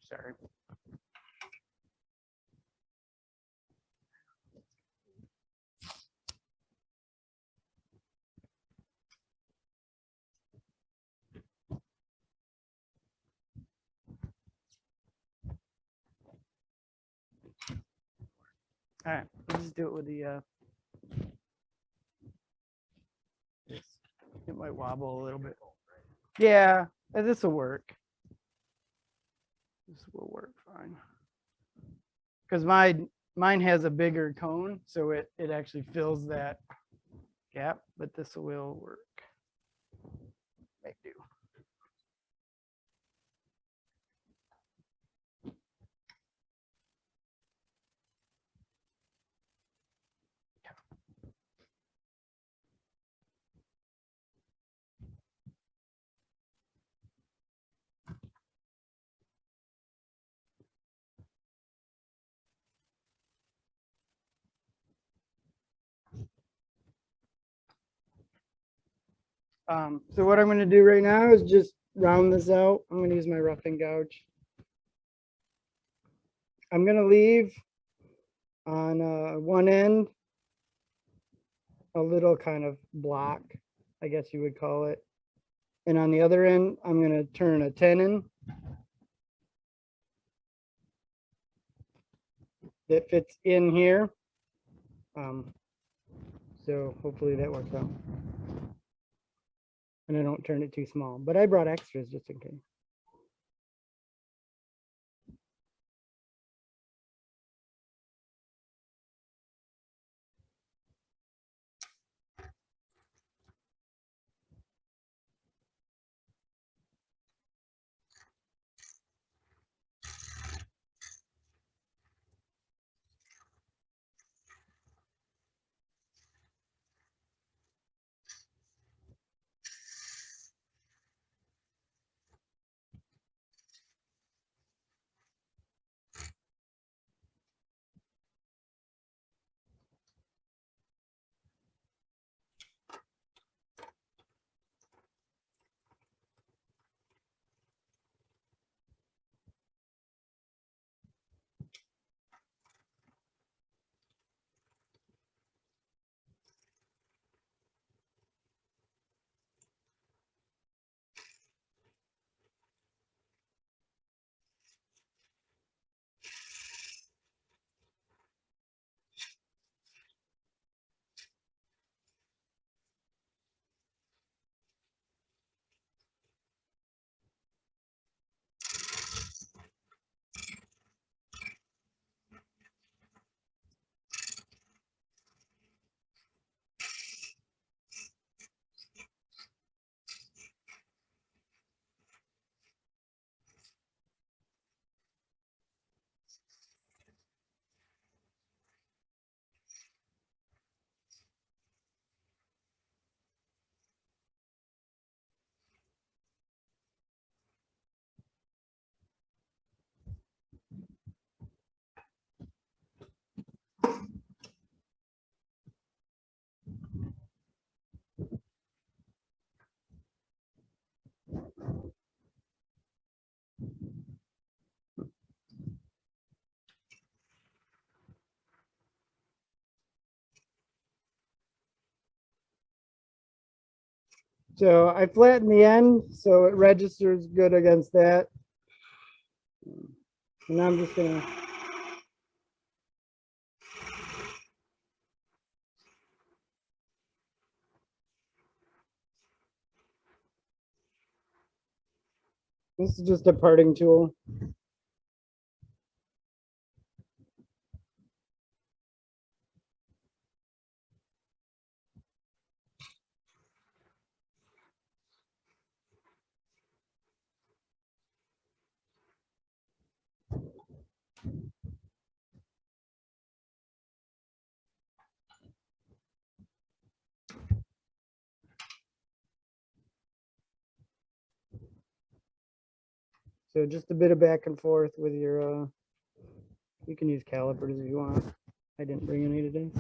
Sorry. All right, let's just do it with the it might wobble a little bit. Yeah, this will work. This will work fine. Because mine has a bigger cone, so it actually fills that gap, but this will work. Make do. So what I'm going to do right now is just round this out. I'm going to use my roughing gouge. I'm going to leave on one end a little kind of block, I guess you would call it. And on the other end, I'm going to turn a tenon that fits in here. So hopefully that works out. And I don't turn it too small, but I brought extras just in case. So I flatten the end so it registers good against that. And I'm just gonna. This is just a parting tool. So just a bit of back and forth with your, you can use calipers if you want. I didn't bring any today.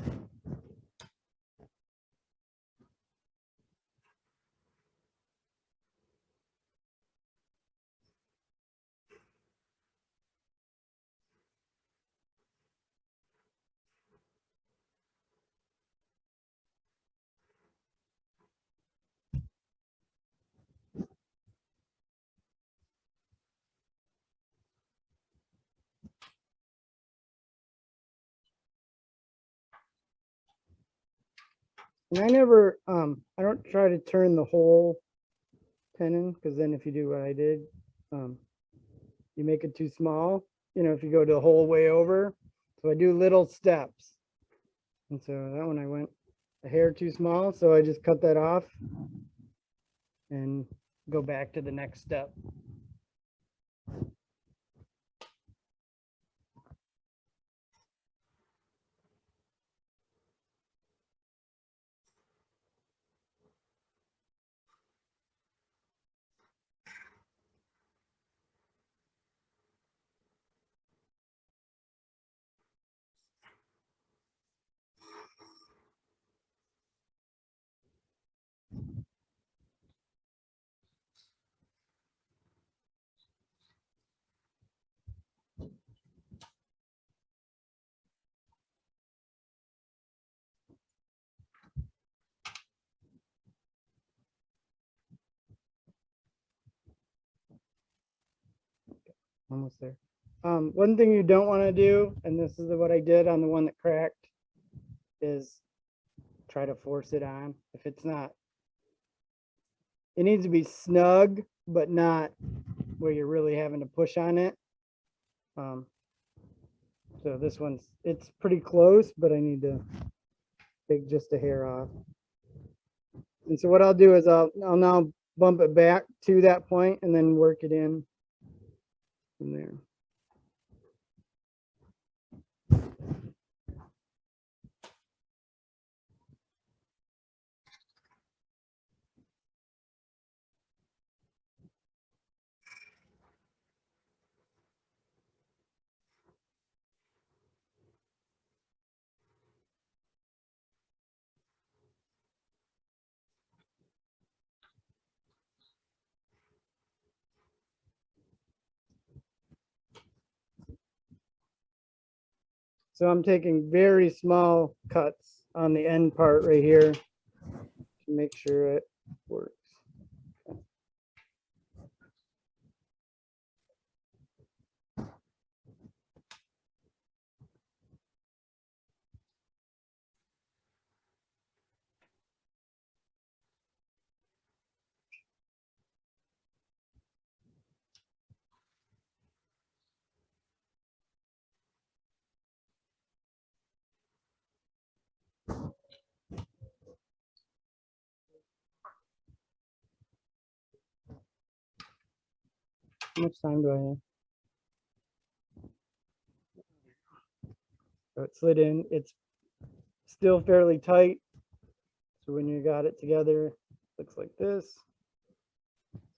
And I don't try to turn the whole tenon, because then if you do what I did, you make it too small, if you go the whole way over. So I do little steps. And so that one I went a hair too small, so I just cut that off and go back to the next step. Almost there. One thing you don't want to do, and this is what I did on the one that cracked, is try to force it on. If it's not, it needs to be snug, but not where you're really having to push on it. So this it's pretty close, but I need to take just a hair off. And so what I'll do is I'll now bump it back to that point and then work it in from there. So I'm taking very small cuts on the end part right here to make sure it works. How much time do I have? So it slid in. It's still fairly tight. So when you got it together, it looks like this.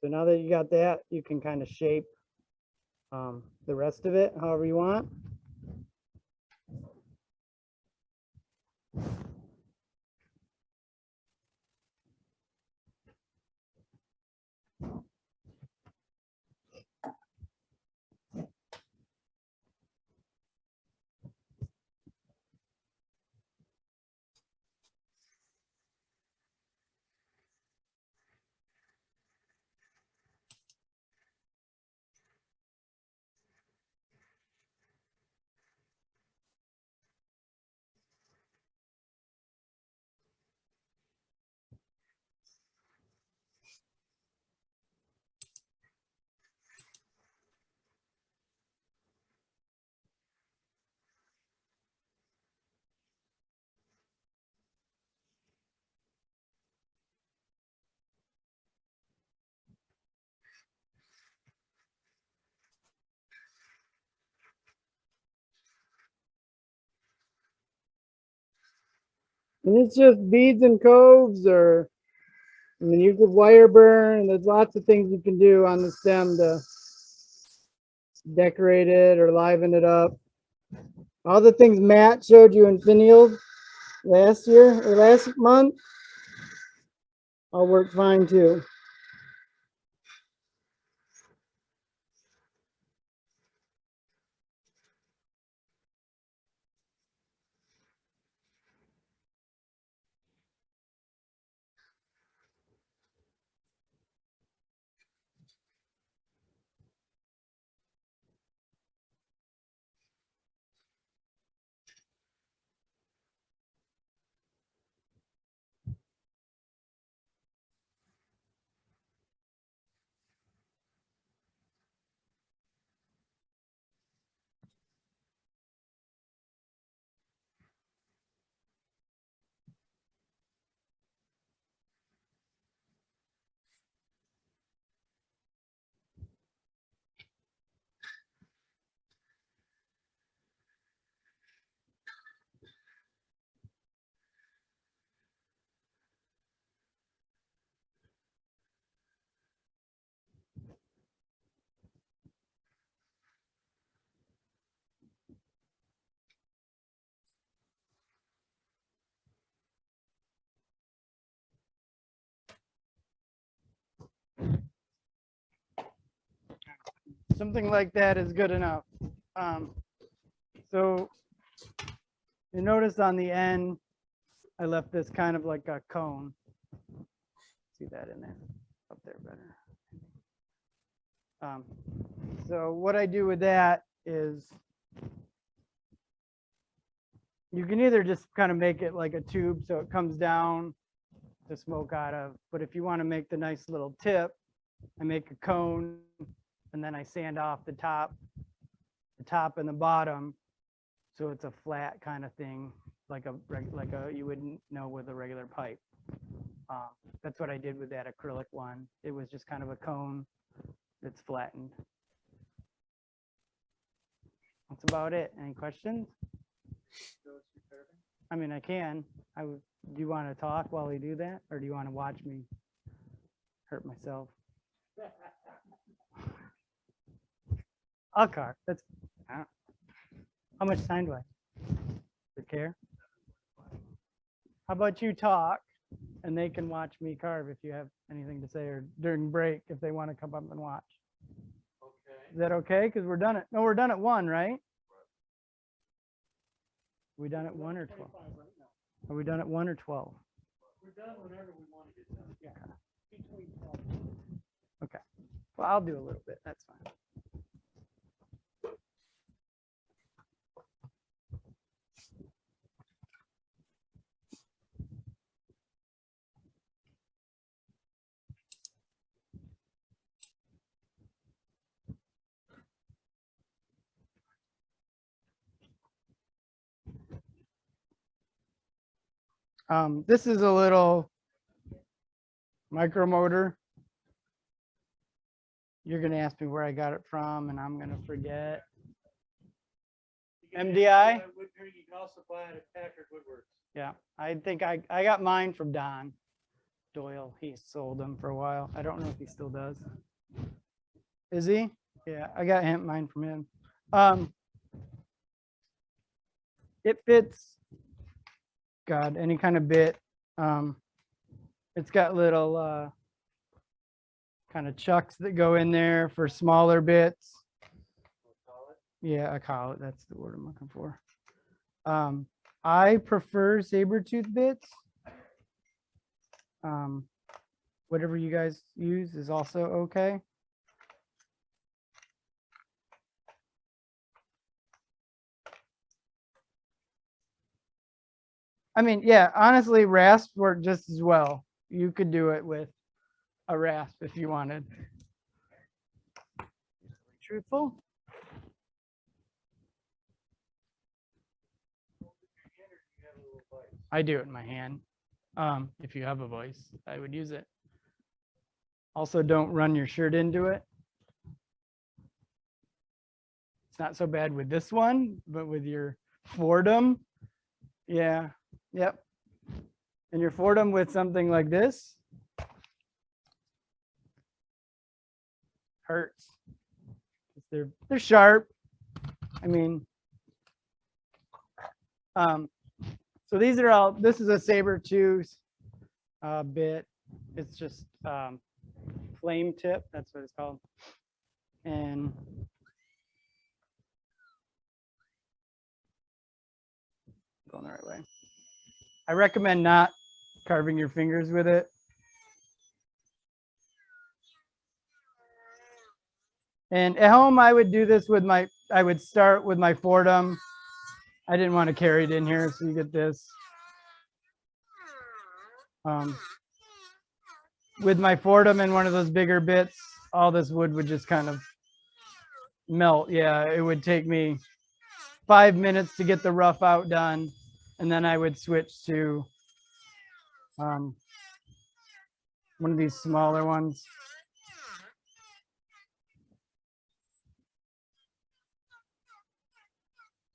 So now that you got that, you can kind of shape the rest of it however you want. And it's just beads and coves, or I mean, you could wire burn. There's lots of things you can do on the stem to decorate it or liven it up. All the things Matt showed you in finials last year or last month all work fine too. Something like that is good enough. So you notice on the end, I left this kind of like a cone. See that in there, up there better. So what I do with that is you can either just kind of make it like a tube so it comes down to smoke out of, but if you want to make the nice little tip, I make a cone and then I sand off the top and the bottom, so it's a flat kind of thing, like a you wouldn't know with a regular pipe. That's what I did with that acrylic one. It was just kind of a cone that's flattened. That's about it. Any questions? I mean, I can. Do you want to talk while we do that, or do you want to watch me hurt myself? I'll carve. How much time do I? Do you care? How about you talk, and they can watch me carve if you have anything to say, or during break if they want to come up and watch. Okay. Is that okay? Because we're done at we're done at 1, right? We done at 1 or 12? Are we done at 1 or 12? We're done whenever we want to get done. Yeah. Okay. Well, I'll do a little bit. That's fine. This is a little micro motor. You're going to ask me where I got it from, and I'm going to forget. MDI? Wood turning, you can also buy it at Packard Woodworks. Yeah, I think I got mine from Don Doyle. He sold them for a while. I don't know if he still does. Is he? Yeah, I got mine from him. It fits, God, any kind of bit. It's got little kind of chucks that go in there for smaller bits. Yeah, a collet, that's the word I'm looking for. I prefer saber tooth bits. Whatever you guys use is also okay. I mean, yeah, honestly, rasp work just as well. You could do it with a rasp if you wanted. Truthful. I do it in my hand. If you have a voice, I would use it. Also, don't run your shirt into it. It's not so bad with this one, but with your Fordham, yeah, yep. and you're for them with something like this, hurts. They're sharp. I mean, so these are all, this is a saber tooth bit. It's just flame tip, that's what it's called. And going the right way. I recommend not carving your fingers with it. And at home, I would do this with I would start with my Fordham. I didn't want to carry it in here, so you get this. With my Fordham and one of those bigger bits, all this wood would just kind of melt. Yeah, it would take me 5 minutes to get the rough out done, and then I would switch to one of these smaller ones.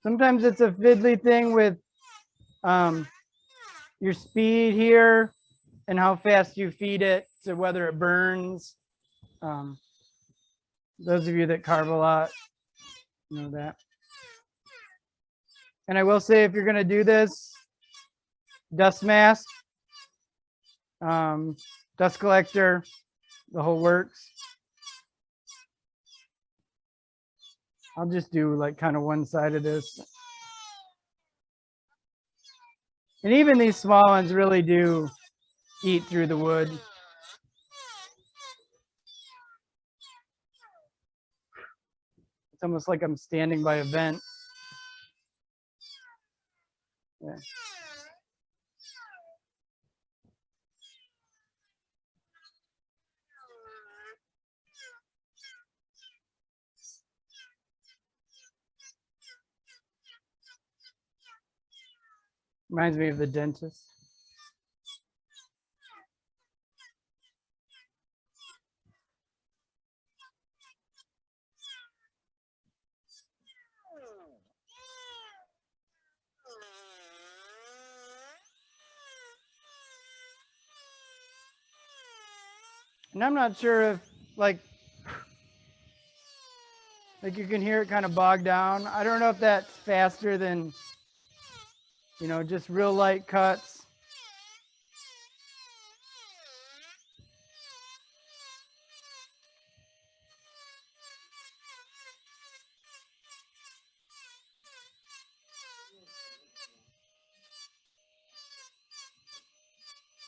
Sometimes it's a fiddly thing with your speed here and how fast you feed it, so whether it burns. Those of you that carve a lot know that. And I will say, if you're going to do this, dust mask, dust collector, the whole works. I'll just do like kind of one side of this. And even these small ones really do eat through the wood. It's almost like I'm standing by a vent. Yeah. Reminds me of the dentist. And I'm not sure if like you can hear it kind of bog down. I don't know if that's faster than, you know, just real light cuts.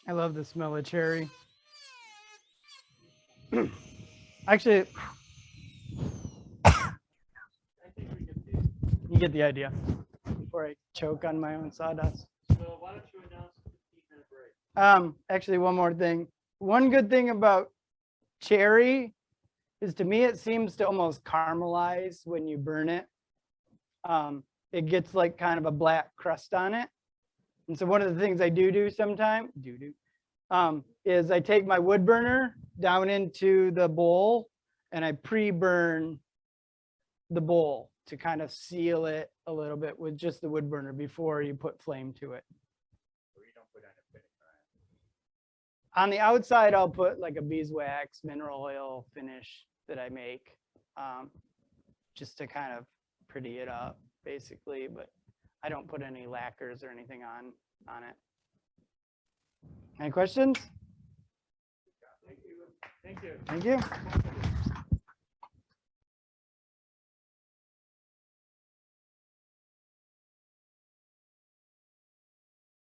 I love the smell of cherry. Actually, you get the idea before I choke on my own sawdust. So why don't you announce a 15-minute break? Actually, one more thing. One good thing about cherry is, to me, it seems to almost caramelize when you burn it. It gets like kind of a black crust on it. And so one of the things I do sometimes is I take my wood burner down into the bowl and I pre-burn the bowl to kind of seal it a little bit with just the wood burner before you put flame to it. On the outside, I'll put like a beeswax mineral oil finish that I make, just to kind of pretty it up, basically. But I don't put any lacquers or anything on it. Any questions? Thank you. Thank you. Thank you.